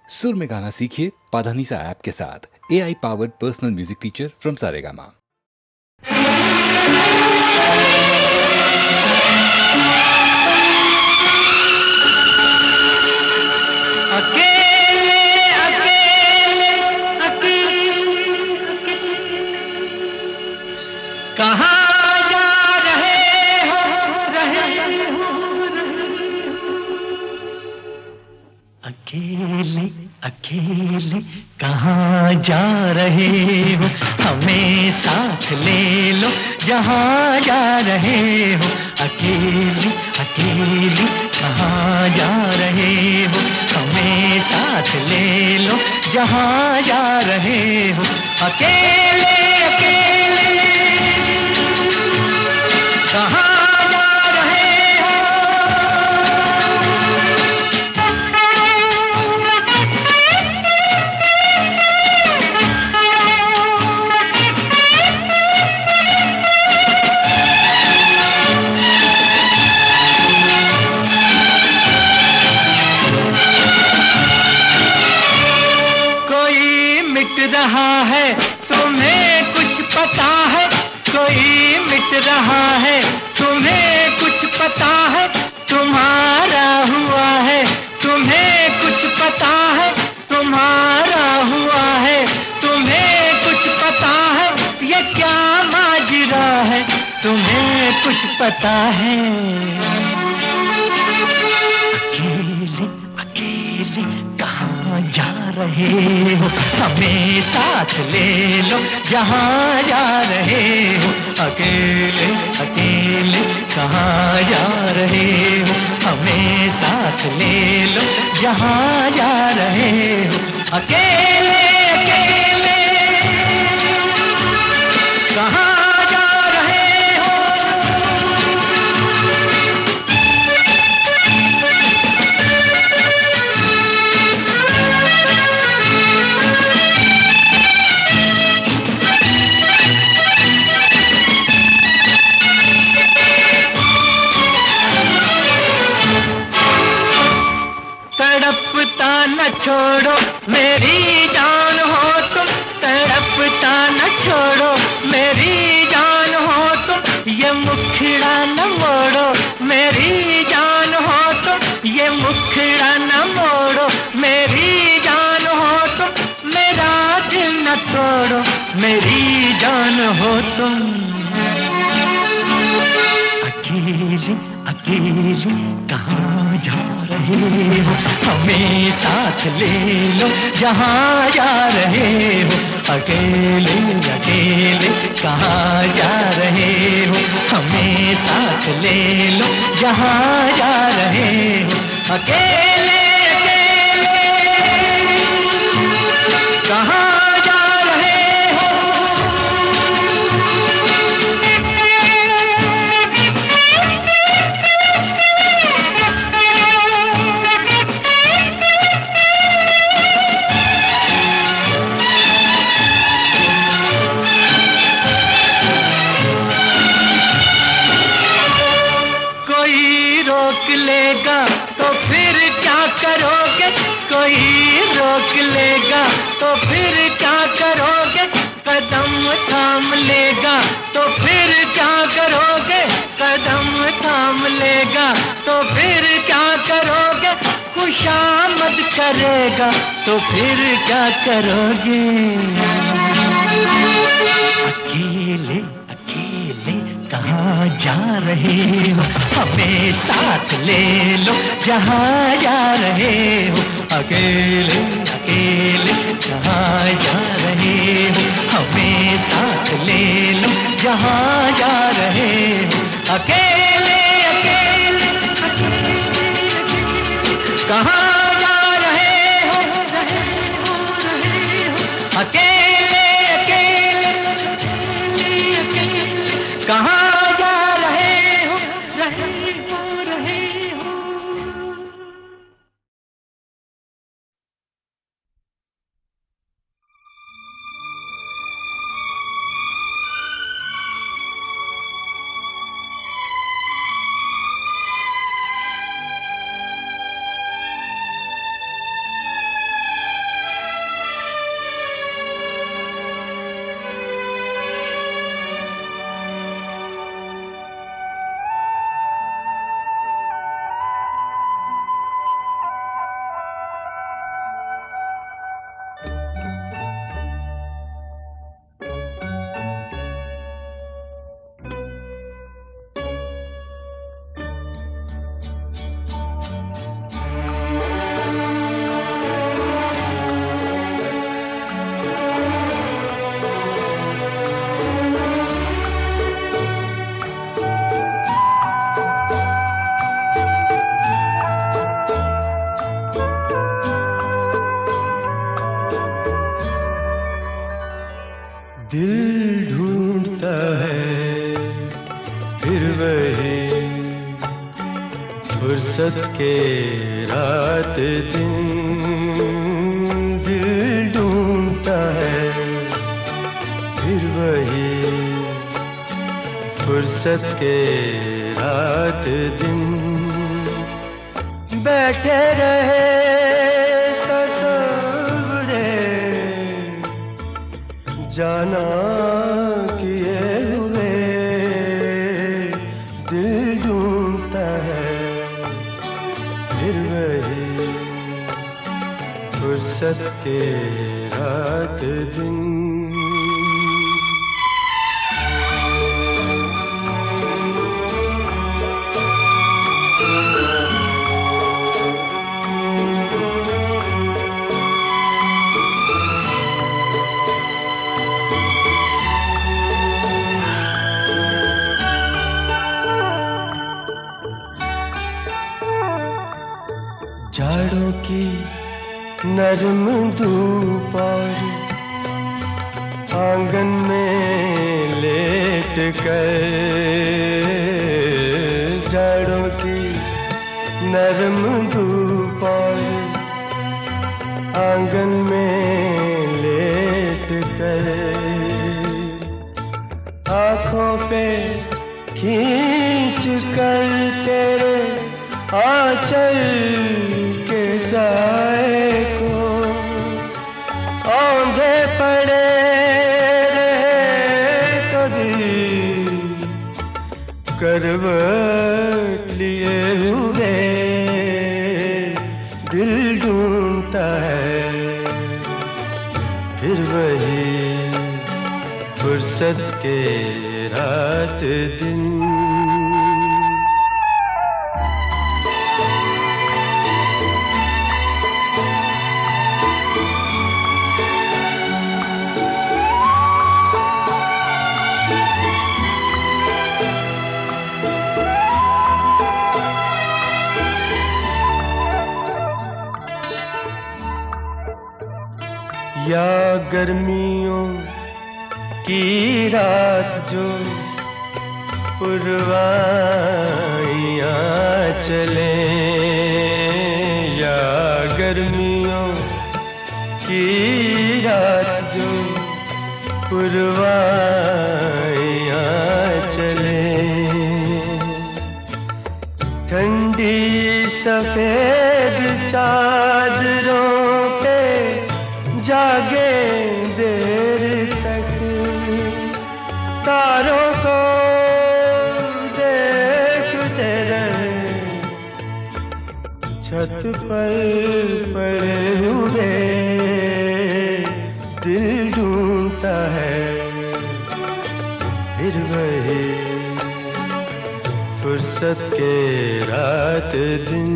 सुर में गाना सीखिए पाधानीसा ऐप के साथ। AI powered personal music teacher from Saregama. अकेले अकेले अकेले कहाँ जा रहे हो अकेले अकेले कहाँ जा रहे हो, हमें साथ ले लो जहाँ जा रहे हो। अकेले अकेले कहाँ जा रहे हो, हमें साथ ले लो जहाँ जा रहे हो। अकेले अकेले कहाँ रहा है, तुम्हें कुछ पता है? कोई मिट रहा है, तुम्हें कुछ पता है? तुम्हारा हुआ है, तुम्हें कुछ पता है? तुम्हारा हुआ है, तुम्हें कुछ पता है? ये क्या माजरा है, तुम्हें कुछ पता है? अकेले अकेले कहाँ जा रहे हो, हमें साथ ले लो जहाँ जा रहे हो। अकेले अकेले कहाँ जा रहे हो, हमें साथ ले लो जहाँ जा रहे हो। अकेले अकेले कहाँ तड़पता न छोड़ो मेरी जान हो तुम, तड़पता न छोड़ो मेरी जान हो तुम। ये मुखड़ा न मोड़ो मेरी जान हो तुम, ये मुखड़ा न मोड़ो मेरी जान हो तुम। मेरा दिल न तोड़ो मेरी जान हो तुम। अकेले अकेले कहाँ जा रहे हो, हमें साथ ले लो जहाँ जा रहे हो। अकेले अकेले कहाँ जा रहे हो, हमें साथ ले लो जहाँ जा रहे हो। अकेले अकेले कहाँ लेगा तो फिर क्या करोगे, कोई रोक लेगा तो फिर क्या करोगे? कदम थाम लेगा तो फिर क्या करोगे? कदम थाम लेगा तो फिर क्या करोगे? खुशामद करेगा तो फिर क्या करोगे? अकेले अकेले कहाँ जा रहे हो, हमें साथ ले लो जहाँ जा रहे हो। अकेले अकेले कहाँ जा रहे हो, हमें साथ ले लो जहाँ जा रहे हो। अकेले अकेले कहाँ जा रहे हो, अकेले अकेले कहाँ फुर्सत के रात दिन दिल ढूंढता है फिर वही फुर्सत के रात दिन बैठे रहे तस्वरे जाना किए हुए दिल ढूंढता है फिर वही फुर्सत के रात दिन झाड़ों की नरम धूप और आंगन में लेट कर झाड़ों की नरम धूप और आंगन में लेट कर आँखों पे खींच कर तेरे आंचल के साए को औंधे पड़े रहे कभी करवट लिए हुए दिल ढूंढता है फिर वही फुर्सत के रात दिन या गर्मियों की रात जो पुरवाइयाँ चले या गर्मियों की रात जो पुरवाइयाँ चले ठंडी सफेद चादरों पे जागे देर तक तारों को देखते रहे छत पर पड़े हुए दिल ढूंढता है फिर वही फुर्सत के रात दिन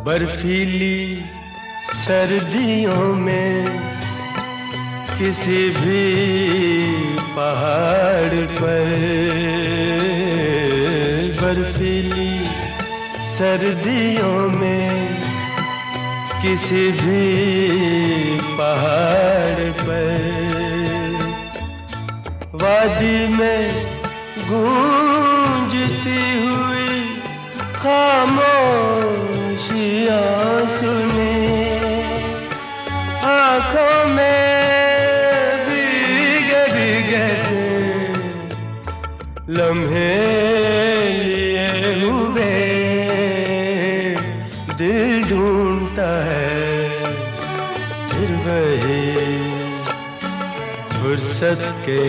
बर्फीली सर्दियों में किसी भी पहाड़ पर बर्फीली सर्दियों में किसी भी पहाड़ पर वादी में गूंजती हुई खामोशियाँ सुने आँखों में भीगे भीगे से लम्हे लिए हुए दिल ढूंढता है फिर वही फुर्सत के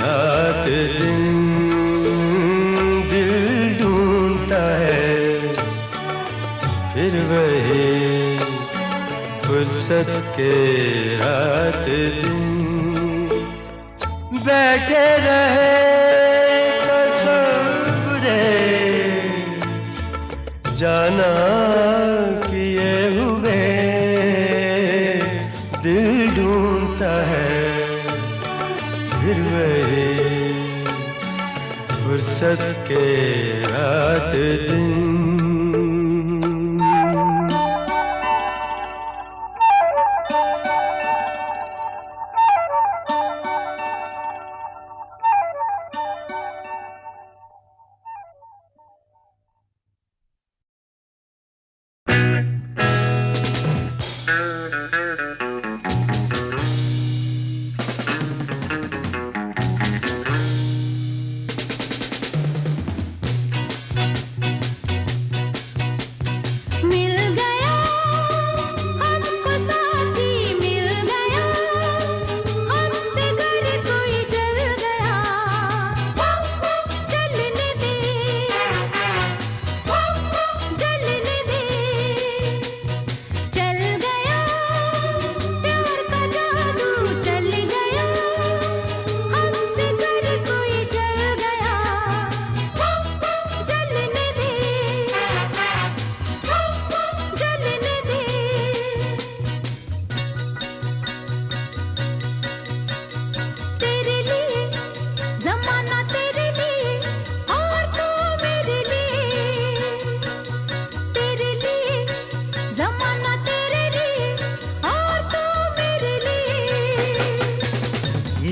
रात दिन दिल ढूंढता है फिर वही फुर्सत के रात दिन बैठे रहे तस्वरे जाना किए हुए दिल ढूंढता है फिर वही फुर्सत के रात दिन।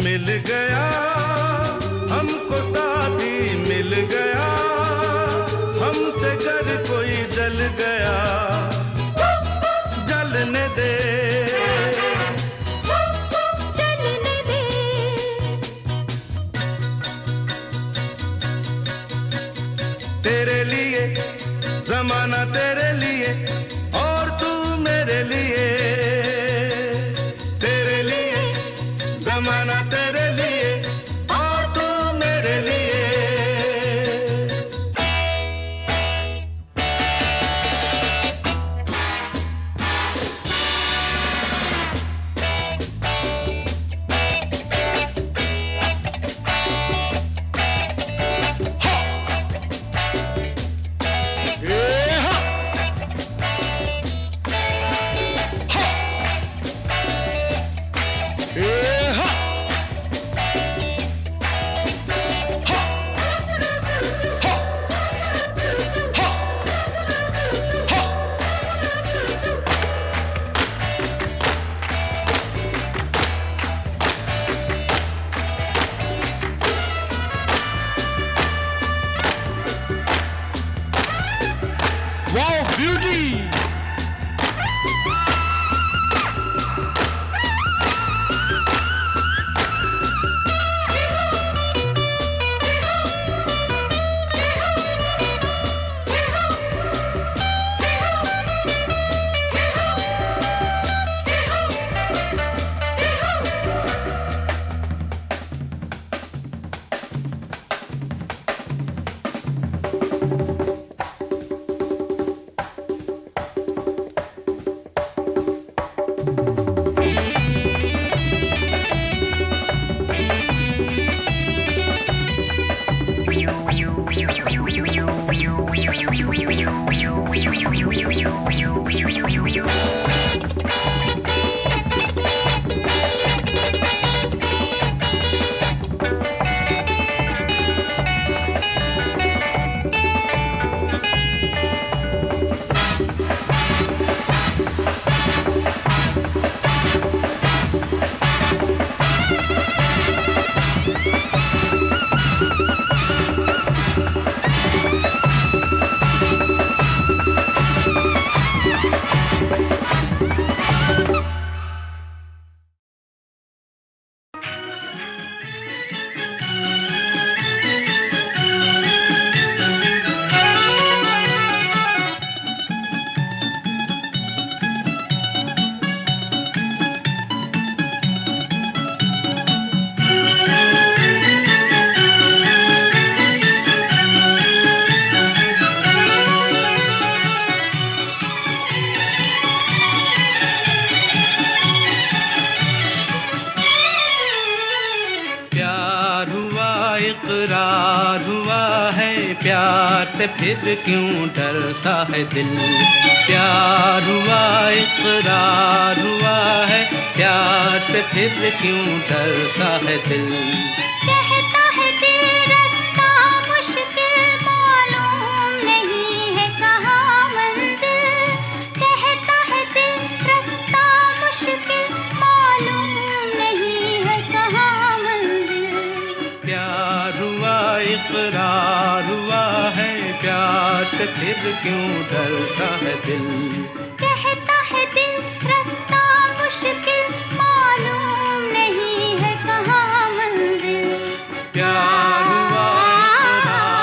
मिल गया हमको साथी मिल गया, हमसे घर कोई जल गया, जलने दे जलने दे। तेरे लिए जमाना तेरे लिए और तू मेरे लिए, तेरे लिए जमाना तेरे लिए प्यार से फिर क्यों डरता है दिल। प्यार हुआ इकरार हुआ है, प्यार से फिर क्यों डरता है दिल। कहता है दिल रास्ता मुश्किल मालूम नहीं है कहाँ मंजिल। कहता है दिल रास्ता मुश्किल मालूम नहीं है कहाँ मंजिल। प्यार हुआ इकरार हुआ है, प्यार से फिर क्यों डरता है दिल। कहता है दिल रास्ता मुश्किल मालूम नहीं है कहाँ मंजिल। प्यार हुआ इकरार हुआ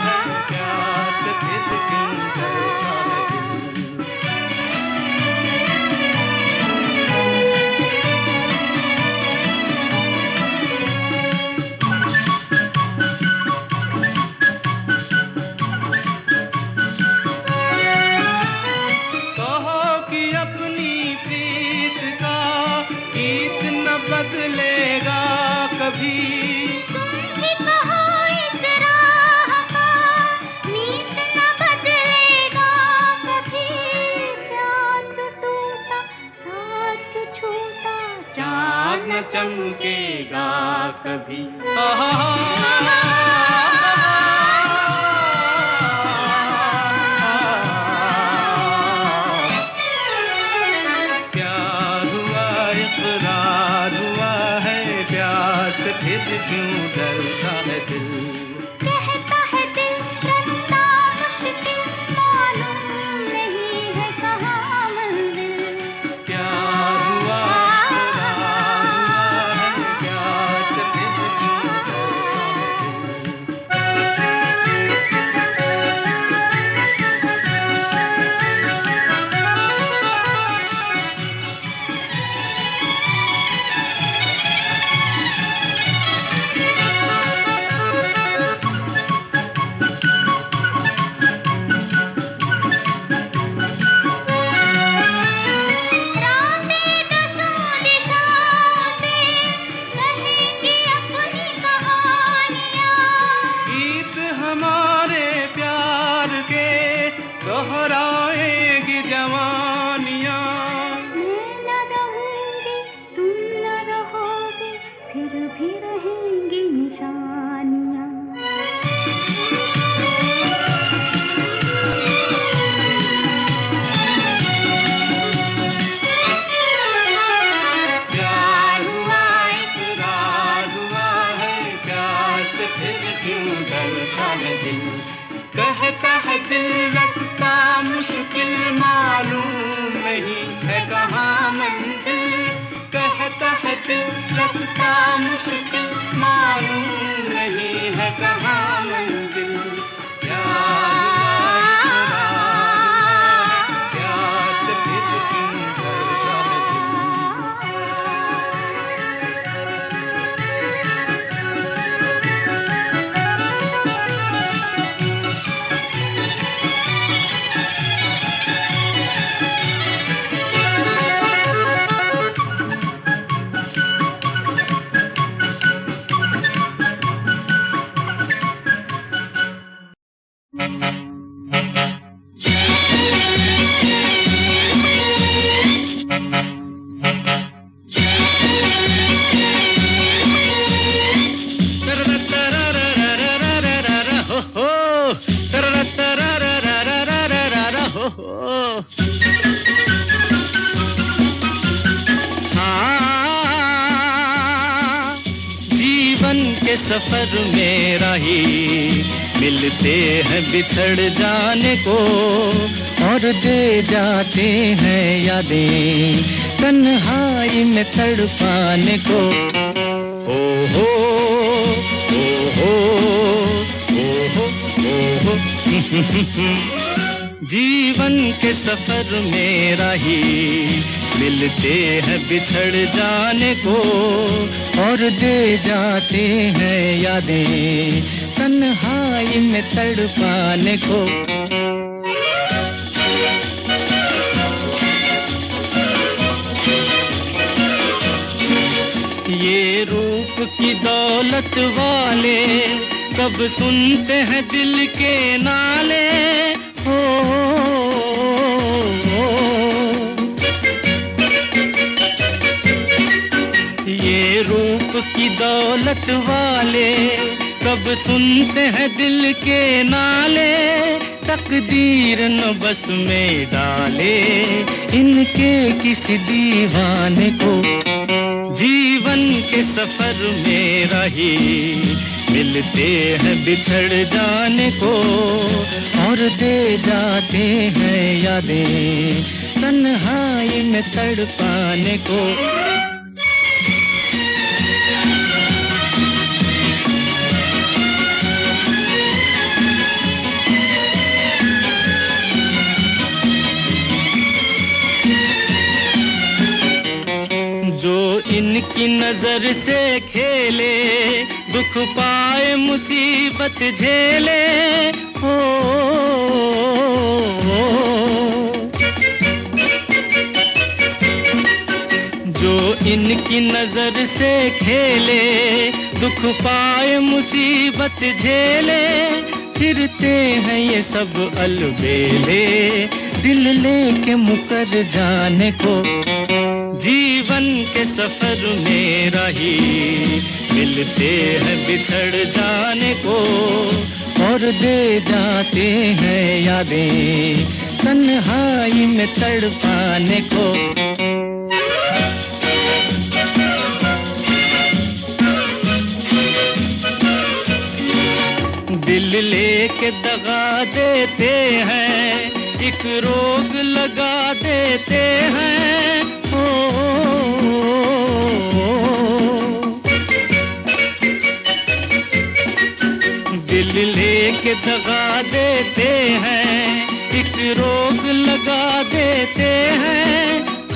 है, प्यार से फिर क्यों डरता है दिल। कहो कि अपनी प्रीत का गीत न बदलेगा कभी। कि कहो इस राह का मीत न बदलेगा कभी। प्यार जो टूटा साच छूटा चाँद न चमकेगा कभी। प्यार हुआ इकरार हुआ है, प्यार से फिर क्यों डरता है दिल। कहता है दिल रास्ता मुश्किल मालूम नहीं है कहाँ मंजिल। प्यार हुआ इकरार हुआ है, प्यार से फिर क्यों डरता है दिल। रातें दसों दिशाओं से कहेंगी अपनी कहानियाँ। गीत हमारे प्यार के दोहराएगी जवानियाँ। मैं न रहूंगी तुम न रहोगे फिर भी रहेंगी निशानियाँ। प्यार हुआ इकरार हुआ है, प्यार से फिर क्यों डरता है दिल। कहता है दिल रास्ता मुश्किल मालूम नहीं है कहाँ मंजिल। कहता है दिल रास्ता मुश्किल मालूम नहीं है कहाँ मंजिल। प्यार हुआ इकरार हुआ है, प्यार से फिर क्यों डरता है दिल। जीवन के सफर में राही मिलते हैं बिछड़ जाने को, और दे जाते हैं यादें तन्हाई में तड़पाने को। ओ हो ओ हो ओ हो ओ हो जीवन के सफर में राही मिलते हैं बिछड़ जाने को, और दे जाते हैं यादें तन्हाई में तड़पाने को। ये रूप की दौलत वाले कब सुनते हैं दिल के नाले हो, ये रूप की दौलत वाले कब सुनते हैं दिल के नाले, तकदीर न बस में डाले इनके किसी दीवाने को। जीवन के सफर में रही मिलते हैं बिछड़ जाने को, और दे जाते हैं यादें तन्हाई में तड़पाने को। जो इनकी नजर से खेले दुख पाए मुसीबत झेले हो, जो इनकी नजर से खेले दुख पाए मुसीबत झेले, फिरते हैं ये सब अलबेले दिल लेके मुकर जाने को। जीवन के सफर में रही मिलते हैं बिछड़ जाने को, और दे जाते हैं यादें तन्हाई में तड़पाने को। दिल लेके दगा देते हैं, एक रोग लगा देते हैं हो, दिल लेके दगा देते हैं, एक रोग लगा देते हैं,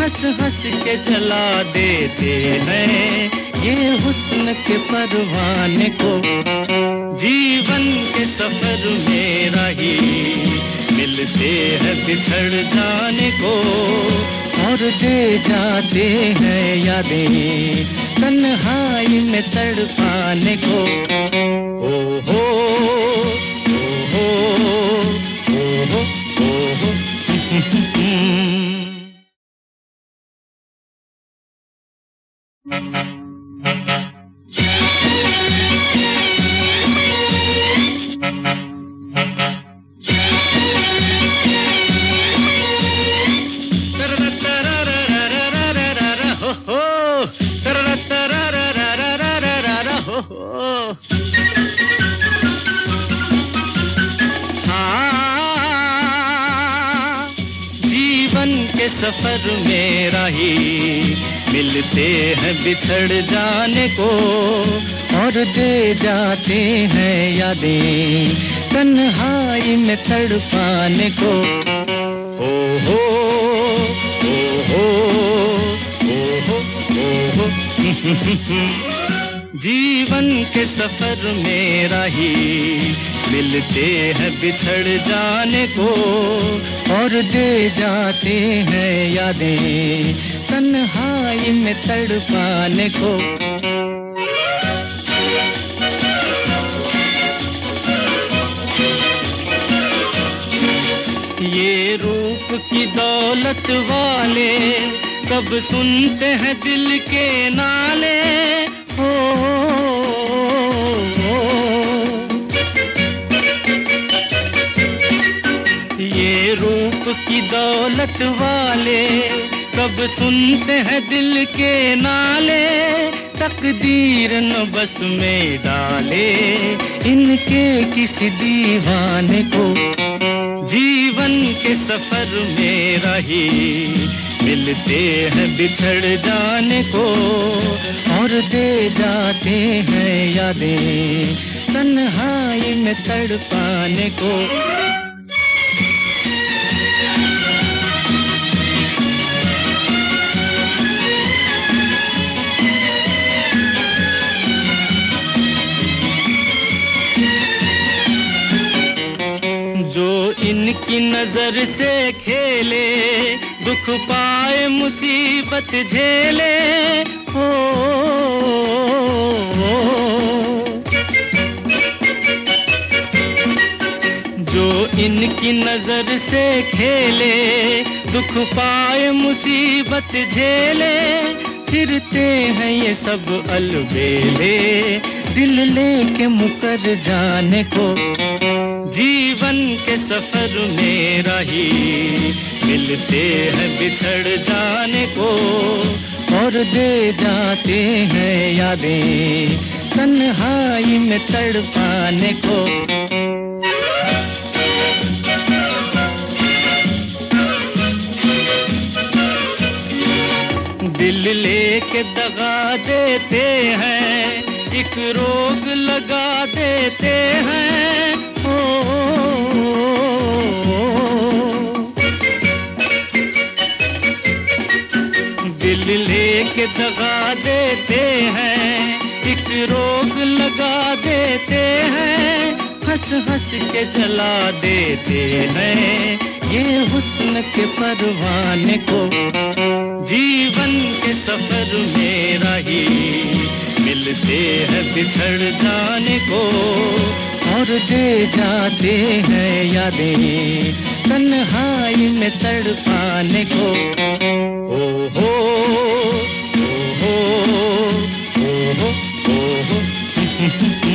हंस हंस के जला देते हैं ये हुस्न के परवाने को। जीवन के सफर में रही मिलते हैं बिछड़ जाने को, और दे जाते हैं यादें तन्हाई में तड़पाने को। ओ हो ओ हो ओ हो जीवन के सफर में रही मिलते हैं बिछड़ जाने को, और दे जाते हैं यादें तन्हाई में तड़पाने को। ओ हो ओ हो जीवन के सफर में रही मिलते हैं बिछड़ जाने को, और दे जाते हैं यादें तन्हाई में तड़पाने को। ये रूप की दौलत वाले कब सुनते हैं दिल के नाले हो, ये रूप की दौलत वाले कब सुनते हैं दिल के नाले, तकदीर न बस में डाले इनके किसी दीवाने को। जीवन के सफर में रही मिलते हैं बिछड़ जाने को, और दे जाते हैं यादें तन्हाई में तड़पाने को। जो इनकी नजर से खेले दुख पाए मुसीबत झेले हो, इनकी नजर से खेले, दुख पाए मुसीबत झेले, फिरते हैं ये सब अलबेले, दिल लेके मुकर जाने को। जीवन के सफर में राही मिलते हैं बिछड़ जाने को, और दे जाते हैं यादें तन्हाई में तड़पाने को। दिल लेके दगा देते हैं, एक रोग लगा देते हैं, दिल लेके दगा देते हैं, एक रोग लगा देते हैं, हंस हंस के जला देते हैं ये हुस्न के परवाने को। जीवन के सफर में राही मिलते हैं बिछड़ जाने को, और दे जाते हैं यादें तन्हाई में तड़पाने को। ओ हो ओ हो ओ हो ओ हो